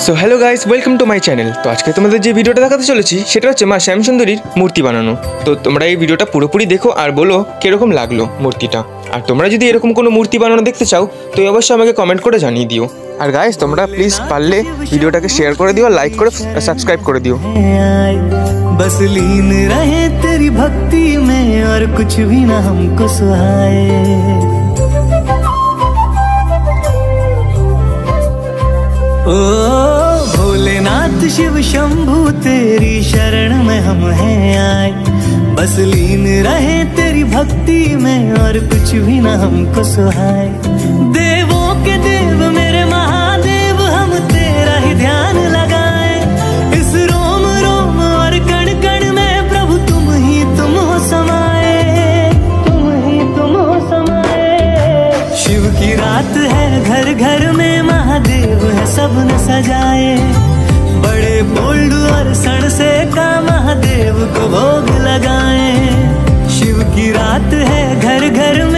So hello guys, welcome to my channel. তো আজকে তোমাদের যে ভিডিওটা দেখাতে চলেছি সেটা হচ্ছে মা শ্যামসুন্দরীর মূর্তি বানানো। তো তোমরা এই ভিডিওটা পুরোপুরি দেখো আর বলো কীরকম লাগলো মূর্তিটা। আর তোমরা যদি এরকম কোনো মূর্তি বানানো দেখতে চাও তো অবশ্যই আমাকে কমেন্ট করে জানিয়ে দিও। আর গাইস, তোমরা প্লিজ পারলে ভিডিওটাকে শেয়ার করে দিও, লাইক করে সাবস্ক্রাইব করে দিও। बस लीन रहे तेरी भक्ति में और कुछ भी ना हमको सुहाए। ओ भोलेनाथ शिव शंभू तेरी शरण में हम हैं आए। बस लीन रहे तेरी भक्ति में और कुछ भी ना हमको सुहाए। देवों के देव मेरे महादेव, हम तेरा ही ध्यान लगाए। इस रोम रोम और कण कण में प्रभु तुम हो समाए, तुम हो समाए। शिव की रात है घर घर में, महादेव है सबने सजाए। बड़े बोल्ड और सण से का महादेव को भोग लगाए। शिव की रात है घर घर में,